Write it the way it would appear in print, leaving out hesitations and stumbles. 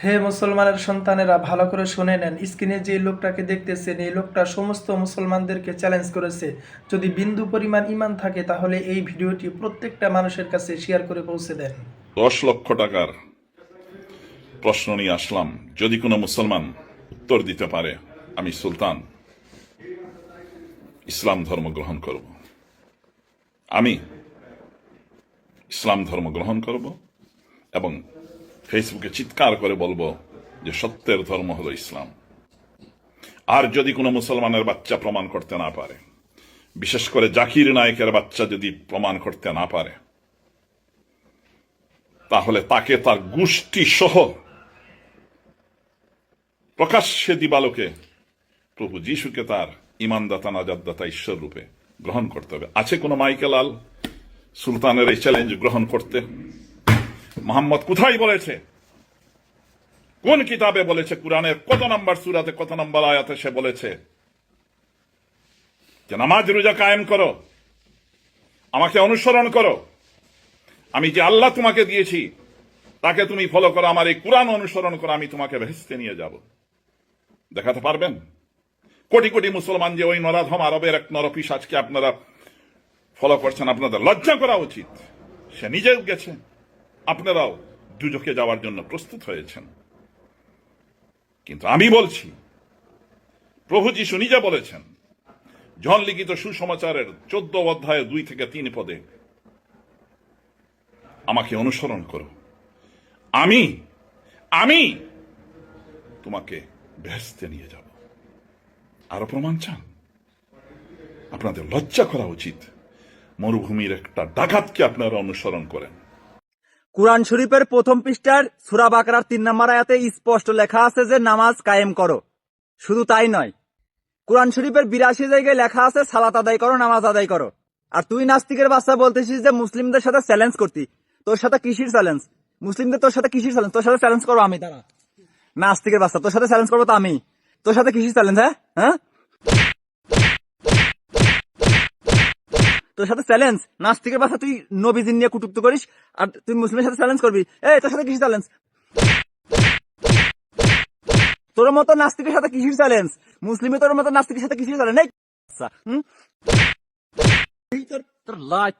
হে মুসলমানের সন্তানেরা, ভালো করে শুনে নেন। স্ক্রিনে যে লোকটাকে দেখতেছেন, এই লোকটা সমস্ত মুসলমানদেরকে চ্যালেঞ্জ করেছে। যদি বিন্দু পরিমাণ ঈমান থাকে তাহলে এই ভিডিওটি প্রত্যেকটা মানুষের কাছে শেয়ার করে পৌঁছে দেন। 10 লক্ষ টাকার প্রশ্ন নিয়ে আসলাম। যদি কোনো মুসলমান উত্তর দিতে পারে, আমি সুলতান ইসলাম ধর্ম গ্রহণ করব। আমি ইসলাম ধর্ম গ্রহণ করব এবং ফেসবুকে চিৎকার করে বলবো যে সত্যের ধর্ম হলো ইসলাম। আর যদি কোনো মুসলমানের বাচ্চা প্রমাণ করতে না পারে, বিশেষ করে জাকির নায়েকের বাচ্চা যদি প্রমাণ করতে না পারে, তাহলে তাকে তার গোষ্ঠী সহ প্রকাশ্যে দিবালোকে প্রভু যিশুকে তার ইমানদাতা নাজাতদাতা ঈশ্বর রূপে গ্রহণ করতে হবে। আছে কোনো মাইকেল আল সুলতানের এই চ্যালেঞ্জ গ্রহণ করতে? মোহাম্মদ কোথায় বলেছে? কোন কিতাবে বলেছে? কুরআনের কত নম্বর সূরাতে, কত নম্বর আয়াতে সে বলেছে যে নামাজ রোজা কায়েম করো, আমাকে অনুসরণ করো, আমি যে আল্লাহ তোমাকে দিয়েছি তাকে তুমি ফলো করো, আমার এই কুরআন অনুসরণ করো, আমি তোমাকে ভেস্তে নিয়ে যাব? দেখাতে পারবেন? কোটি কোটি মুসলমান যে ওই নরাধম আরবের এক নরপিশাচকে আপনারা ফলো করছেন, আপনাদের লজ্জা করা উচিত। সে নিজেও গেছে, আপনারাও দুজকে যাওয়ার জন্য প্রস্তুত হয়েছেন। কিন্তু আমি বলছি, প্রভু যিশু নিজে বলেছেন জন লিখিত সুসমাচারের 14 অধ্যায়ে 2 থেকে 3 পদে, আমাকে অনুসরণ করো, আমি আমি তোমাকে ভেস্তে নিয়ে যাব। আরো প্রমাণ চান? আপনাদের লজ্জা করা উচিত। মরুভূমির একটা ডাকাতকে আপনারা অনুসরণ করেন। কুরআন শরীফের প্রথম পৃষ্ঠার সূরা বাকারার 3 নম্বর আয়াতে স্পষ্ট লেখা আছে যে নামাজ কায়েম করো। শুধু তাই নয়, কুরআন শরীফের 82 জায়গায় লেখা আছে সালাত আদায় করো, নামাজ আদায় করো। আর তুই নাস্তিকের বাচ্চা বলতেছিস যে মুসলিমদের সাথে চ্যালেঞ্জ করতি। তোর সাথে কিসির চ্যালেঞ্জ? মুসলিমদের তোর সাথে কিসির চ্যালেঞ্জ? তোর সাথে চ্যালেঞ্জ করবো আমি। দাঁড়া, নাস্তিকের বাচ্চা, তোর সাথে চ্যালেঞ্জ করবো তো আমি। তোর সাথে কিসির চ্যালেঞ্জ? হ্যাঁ, তোর সাথে চ্যালেঞ্জ? নাস্তিকের বাচ্চা, তুই নবীজিন নিয়ে কুটুক্ত করিস আর তুই মুসলিমের সাথে চ্যালেঞ্জ করবি? এই, তোর সাথে কিসির চ্যালেঞ্জ? তোর মতো নাস্তিকের সাথে কিসির চ্যালেঞ্জ? মুসলিমে তোর মতো নাস্তিকের সাথে কিসির চ্যালেঞ্জ? তোর লাইট